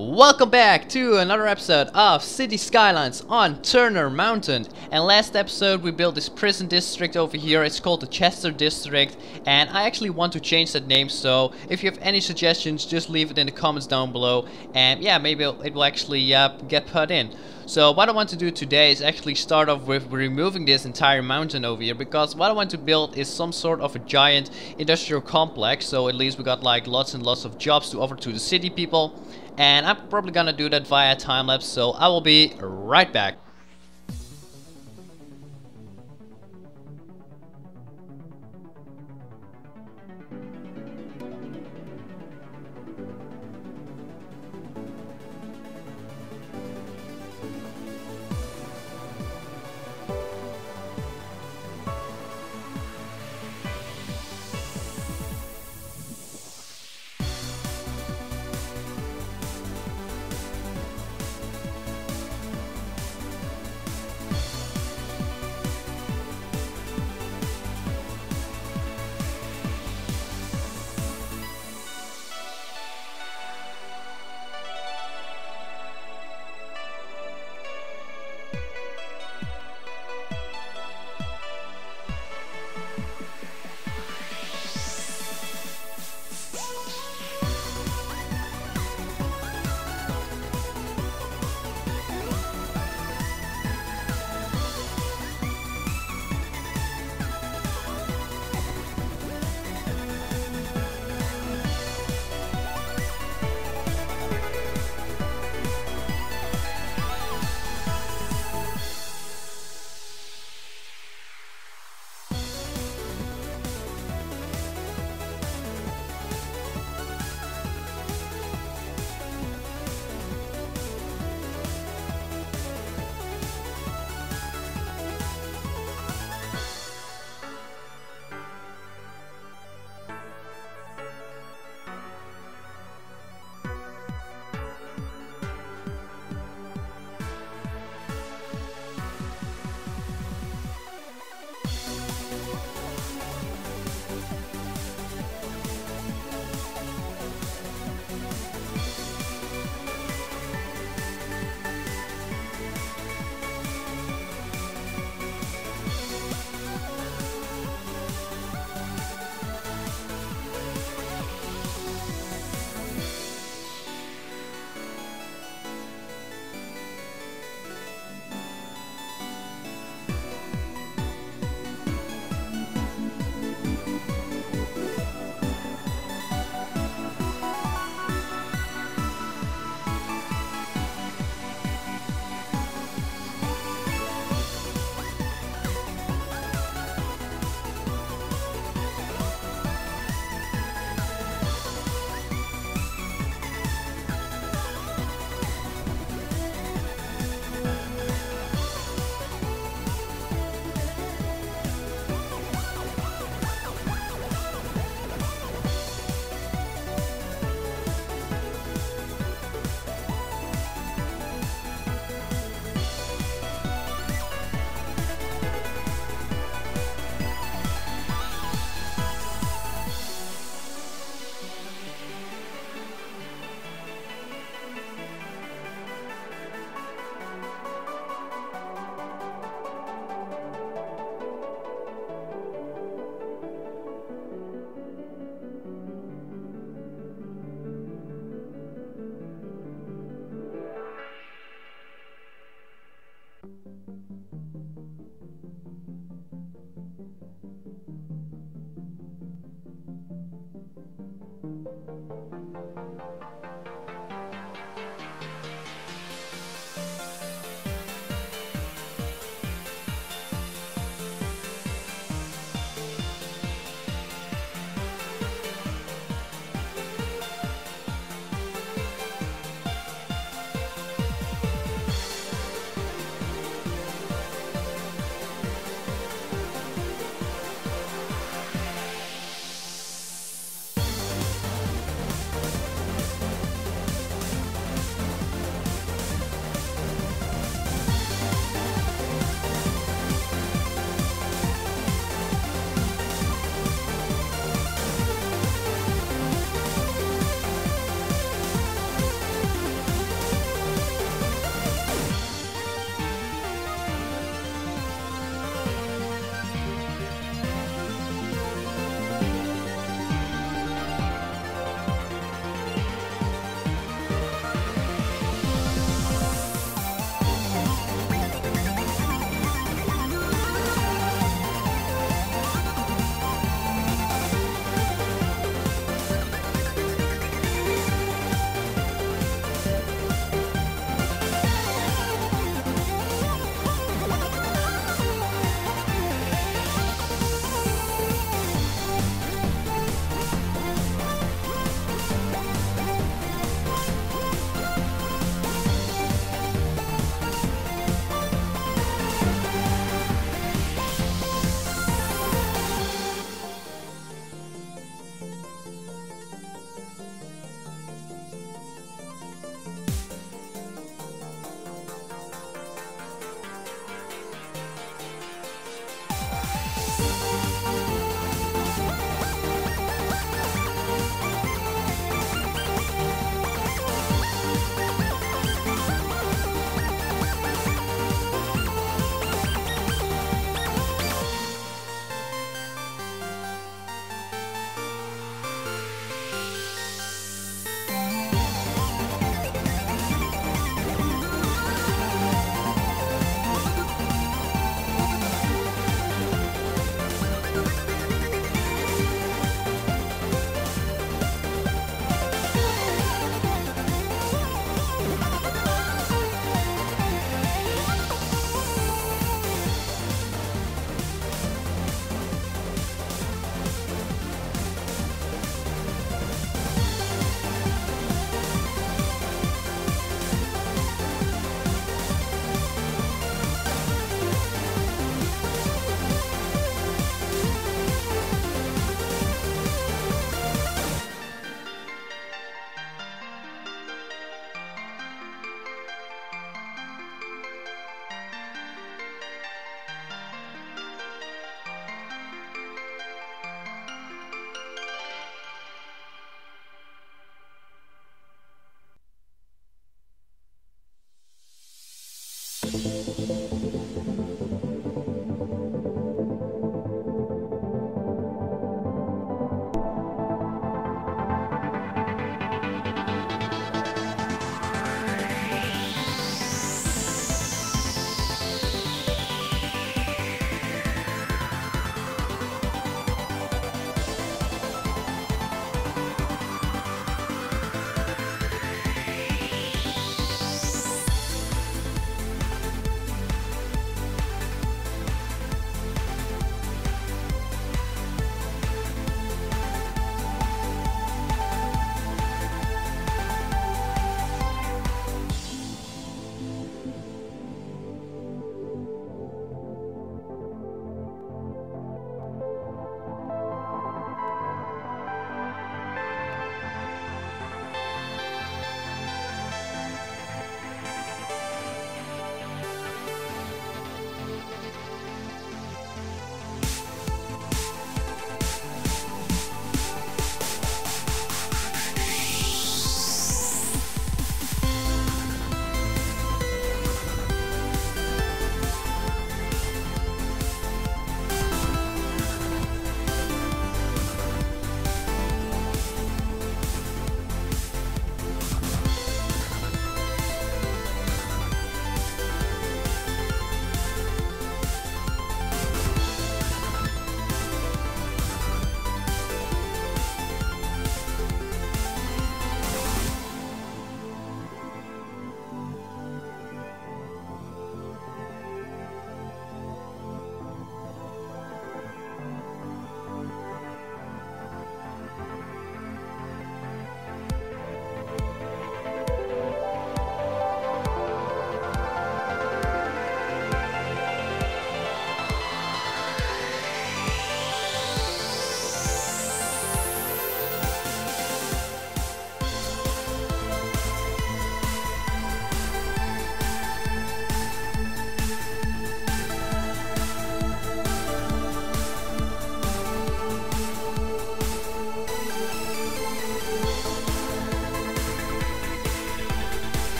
Welcome back to another episode of City Skylines on Turner Mountain. And last episode we built this prison district over here. It's called the Chester District, and I actually want to change that name, so if you have any suggestions just leave it in the comments down below, and yeah, maybe it will actually get put in. So what I want to do today is actually start off with removing this entire mountain over here, because what I want to build is some sort of a giant industrial complex, so at least we got like lots and lots of jobs to offer to the city people. And I'm probably gonna do that via time-lapse, so I will be right back.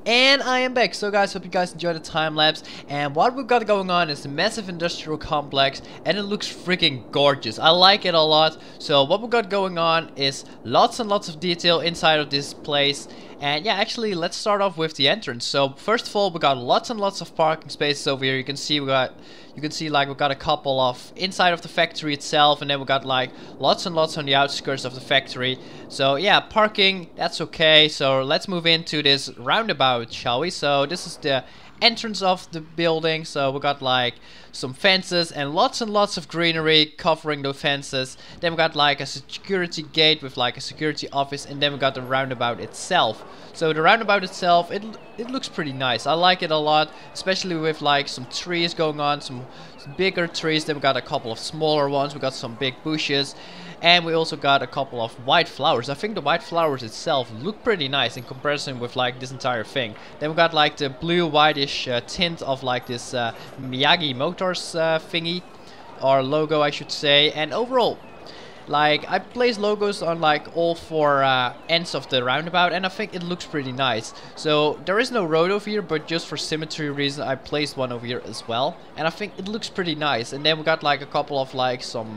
And I am back. So guys, hope you guys enjoyed the time lapse. And what we've got going on is a massive industrial complex, and it looks freaking gorgeous. I like it a lot. So what we've got going on is lots and lots of detail inside of this place. And yeah, actually, let's start off with the entrance. So first of all, we got lots and lots of parking spaces over here. You can see like we got a couple of inside of the factory itself, and then we got like lots and lots on the outskirts of the factory. So yeah, parking, that's okay. So let's move into this roundabout, shall we? So this is the entrance of the building. So we got like some fences and lots of greenery covering the fences. Then we got like a security gate with like a security office, and then we got the roundabout itself. So the roundabout itself, it looks pretty nice. I like it a lot, especially with like some trees going on, some bigger trees. Then we got a couple of smaller ones. We got some big bushes. And we also got a couple of white flowers. I think the white flowers itself look pretty nice in comparison with like this entire thing. Then we got like the blue whitish tint of like this Miyagi Motors thingy, or logo I should say. And overall, like I placed logos on like all four ends of the roundabout, and I think it looks pretty nice. So there is no road over here, but just for symmetry reason I placed one over here as well, and I think it looks pretty nice. And then we got like a couple of like some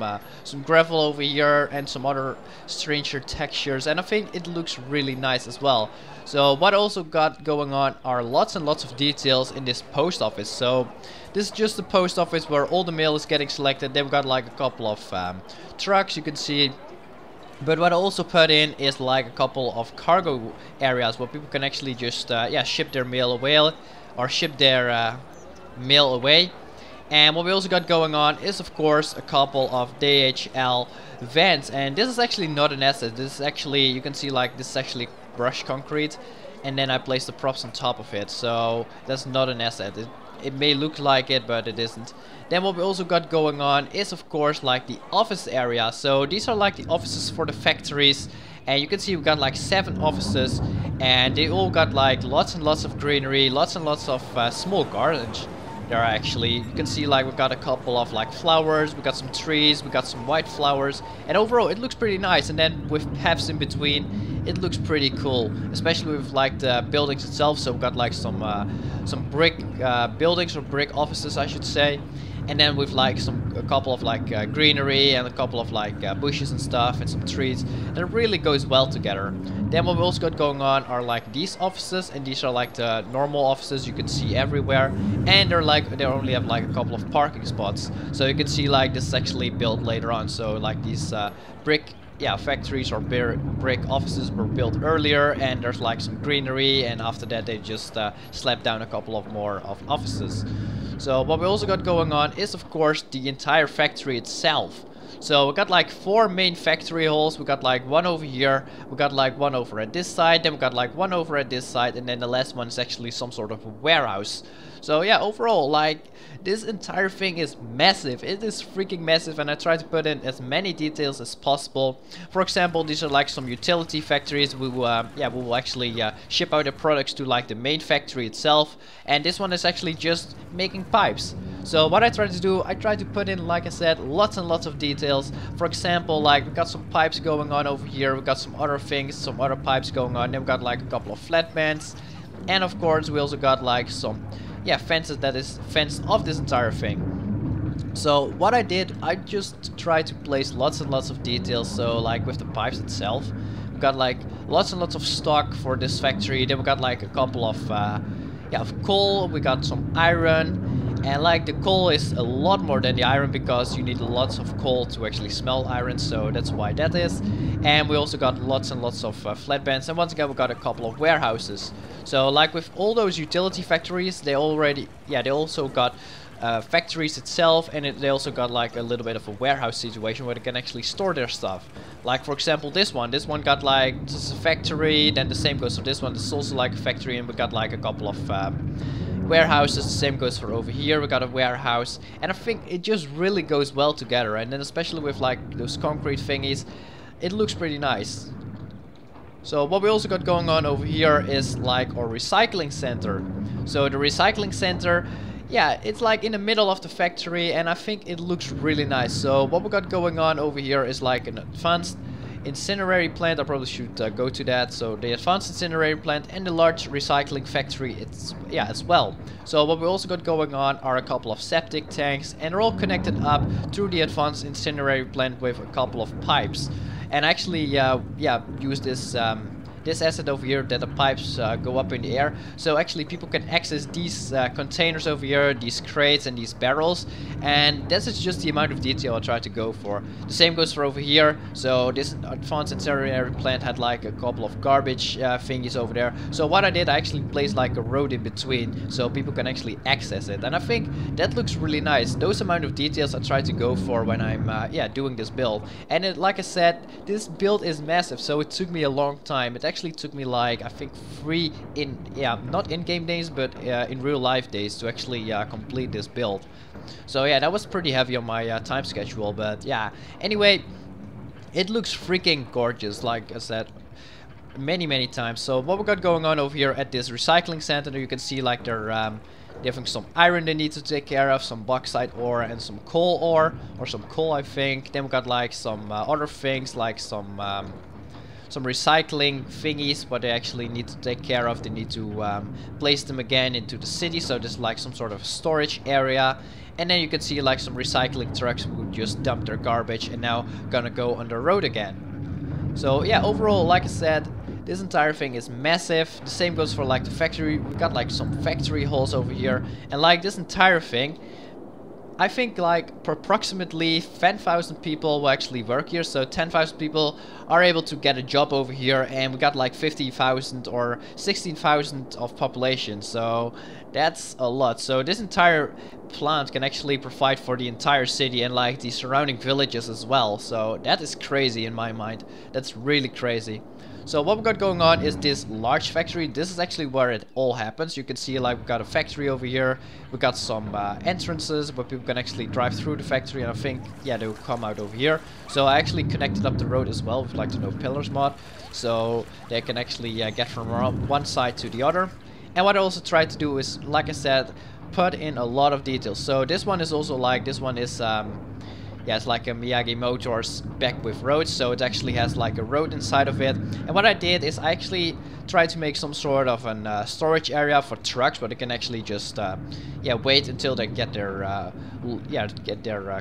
gravel over here and some other stranger textures, and I think it looks really nice as well. So what I also got going on are lots and lots of details in this post office. So this is just the post office where all the mail is getting selected. Then we got like a couple of trucks, you can see. But what I also put in is like a couple of cargo areas where people can actually just ship their mail away, or ship their mail away. And what we also got going on is of course a couple of DHL vans, and this is actually not an asset. This is actually, you can see like this is actually brushed concrete, and then I placed the props on top of it. So that's not an asset. It may look like it, but it isn't. Then what we also got going on is of course like the office area. So these are like the offices for the factories, and you can see we got like 7 offices, and they all got like lots and lots of greenery, lots and lots of small gardens. There are actually, you can see like we got a couple of like flowers, we got some trees, we got some white flowers, and overall it looks pretty nice. And then with paths in between, it looks pretty cool, especially with like the buildings itself. So we got like some brick buildings, or brick offices I should say, and then with like a couple of like greenery and a couple of like bushes and stuff and some trees, and it really goes well together. Then what we also got going on are like these offices, and these are like the normal offices you can see everywhere, and they only have like a couple of parking spots. So you can see like this is actually built later on. So like these brick factories or brick offices were built earlier, and there's like some greenery, and after that they just slapped down a couple of more offices. So what we also got going on is of course the entire factory itself. So we got like 4 main factory halls. We got like one over here, we got like one over at this side, then we got like one over at this side, and then the last one is actually some sort of a warehouse. So yeah, overall like this entire thing is massive. It is freaking massive, and I try to put in as many details as possible. For example, these are like some utility factories. We will actually ship out the products to like the main factory itself, and this one is actually just making pipes. So what I try to do, I try to put in, like I said, lots and lots of details. For example, like we got some pipes going on over here, we got some other things, some other pipes going on, then we got like a couple of flat bands, and of course we also got like some fences that is fenced off this entire thing. So what I did, I just tried to place lots and lots of details. So like with the pipes itself, we got like lots and lots of stock for this factory. Then we got like a couple of coal, we got some iron. And like the coal is a lot more than the iron, because you need lots of coal to actually smelt iron, so that's why that is. And we also got lots and lots of flatbeds, and once again we got a couple of warehouses. So like with all those utility factories, they also got factories itself, and they also got like a little bit of a warehouse situation where they can actually store their stuff. Like for example this one got like, this is a factory, then the same goes for this one, this is also like a factory, and we got like a couple of warehouses. The same goes for over here, we got a warehouse, and I think it just really goes well together. And then especially with like those concrete thingies, it looks pretty nice. So what we also got going on over here is like our recycling center. So the recycling center, it's like in the middle of the factory, and I think it looks really nice. So what we got going on over here is like an advanced incinerator plant. I probably should go to that. So the advanced incinerator plant and the large recycling factory, it's as well. So what we also got going on are a couple of septic tanks, and they're all connected up through the advanced incinerator plant with a couple of pipes. And actually, use this asset over here that the pipes go up in the air. So actually people can access these containers over here, these crates and these barrels, and this is just the amount of detail I try to go for. The same goes for over here. So this advanced incinerator plant had like a couple of garbage thingies over there. So what I did, I actually placed like a road in between so people can actually access it, and I think that looks really nice. Those amount of details I try to go for when I'm doing this build. And like I said, this build is massive, so it took me a long time. It actually took me like, I think, not in-game days, but in real life days to actually complete this build. So yeah, that was pretty heavy on my time schedule, but yeah. Anyway, it looks freaking gorgeous, like I said many times. So what we got going on over here at this recycling center, you can see like they're having some iron they need to take care of, some bauxite ore and some coal ore, or some coal I think. Then we got like some other things like some recycling thingies what they actually need to take care of. They need to place them again into the city, so there's like some sort of storage area. And then you can see like some recycling trucks who just dump their garbage and now gonna go on the road again. So yeah, overall, like I said, this entire thing is massive. The same goes for like the factory. We got like some factory halls over here, and like this entire thing, I think like approximately 10,000 people will actually work here. So 10,000 people are able to get a job over here, and we got like 50,000 or 16,000 of population. So that's a lot. So this entire plant can actually provide for the entire city and like the surrounding villages as well. So that is crazy in my mind. That's really crazy. So what we got going on is this large factory. This is actually where it all happens. You can see like we got a factory over here. We got some entrances where people can actually drive through the factory, and I think they will come out over here. So I actually connected up the road as well with like the no pillars mod, so they can actually get from one side to the other. And what I also tried to do is, like I said, put in a lot of details. So this one is also like, this one is it's like a Miyagi Motors back with roads, so it actually has like a road inside of it. And what I did is I actually tried to make some sort of an storage area for trucks where they can actually just wait until they get their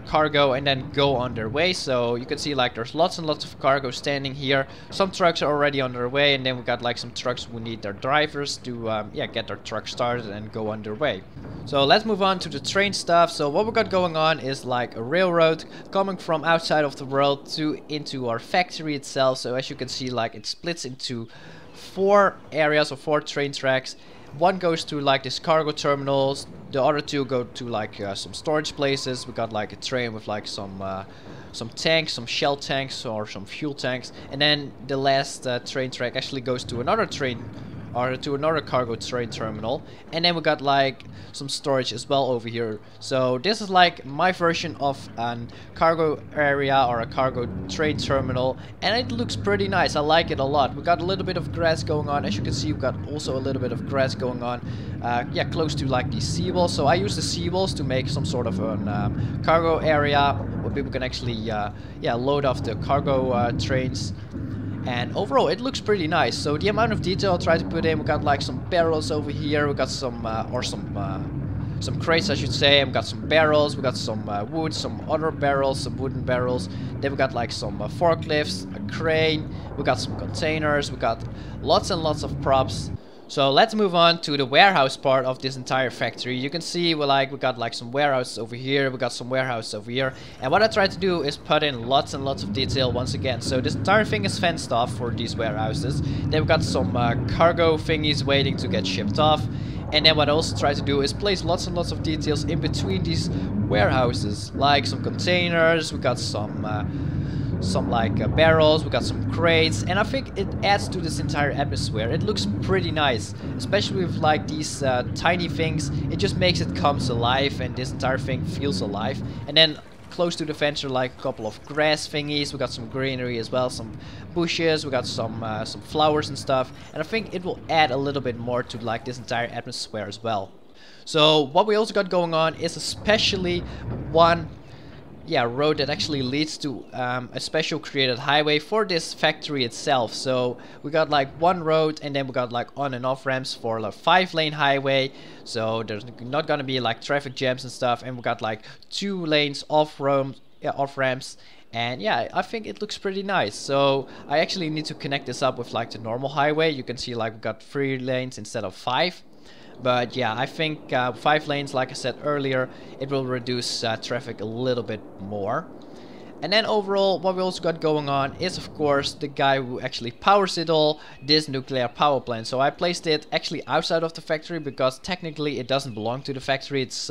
cargo and then go on their way. So you can see like there's lots and lots of cargo standing here. Some trucks are already on their way, and then we got like some trucks who need their drivers to get their truck started and go on their way. So let's move on to the train stuff. So what we got going on is like a railroad coming from outside of the world into our factory itself. So as you can see, like it splits into 4 areas or 4 train tracks. One goes to like this cargo terminals, the other 2 go to like some storage places. We got like a train with like some tanks, some shell tanks or some fuel tanks, and then the last train track actually goes to another train or to another cargo train terminal. And then we got like some storage as well over here. So this is like my version of a cargo area or a cargo train terminal, and it looks pretty nice. I like it a lot. We got a little bit of grass going on. As you can see, we've got also a little bit of grass going on close to like the seawalls. So I use the seawalls to make some sort of a cargo area where people can actually load off the cargo trains. And overall it looks pretty nice. So the amount of detail I try to put in, we got like some barrels over here, we got some crates I should say, and we got some barrels, we got some wood, some other barrels, some wooden barrels. Then we got like some forklifts, a crane, we got some containers, we got lots and lots of props. So let's move on to the warehouse part of this entire factory. You can see we got like some warehouses over here, we got some warehouses over here. And what I tried to do is put in lots and lots of detail once again. So this entire thing is fenced off for these warehouses. Then we got some cargo thingies waiting to get shipped off. And then what I also try to do is place lots and lots of details in between these warehouses, like some containers, we got some barrels, we got some crates, and I think it adds to this entire atmosphere. It looks pretty nice, especially with like these tiny things. It just makes it comes alive, and this entire thing feels alive. And then close to the fence are like a couple of grass thingies. We got some greenery as well, some bushes, we got some flowers and stuff, and I think it will add a little bit more to like this entire atmosphere as well. So what we also got going on is especially one yeah, road that actually leads to a special created highway for this factory itself. So we got like one road, and then we got like on and off ramps for like 5-lane highway, so there's not gonna be like traffic jams and stuff. And we got like 2 lanes off ramps. And yeah, I think it looks pretty nice. So I actually need to connect this up with like the normal highway. You can see like we got 3 lanes instead of 5. But yeah, I think 5 lanes, like I said earlier, it will reduce traffic a little bit more. And then overall, what we also got going on is, of course, the guy who actually powers it all, this nuclear power plant. So I placed it actually outside of the factory, because technically it doesn't belong to the factory. It's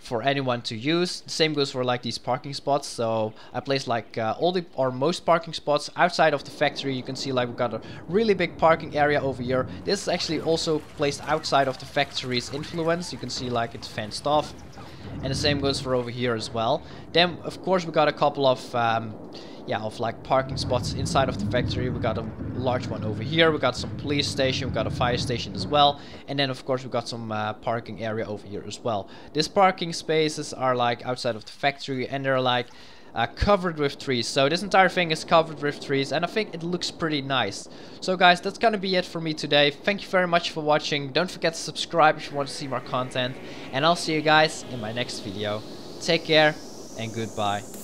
for anyone to use. The same goes for like these parking spots. So I placed like all the or most parking spots outside of the factory. You can see like we've got a really big parking area over here. This is actually also placed outside of the factory's influence. You can see like it's fenced off. And the same goes for over here as well. Then of course we got a couple of like parking spots inside of the factory. We got a large one over here. We got some police station. We got a fire station as well. And then of course we got some parking area over here as well. These parking spaces are like outside of the factory, and they're like covered with trees. So this entire thing is covered with trees, and I think it looks pretty nice. So guys, that's gonna be it for me today. Thank you very much for watching. Don't forget to subscribe if you want to see more content, and I'll see you guys in my next video. Take care and goodbye.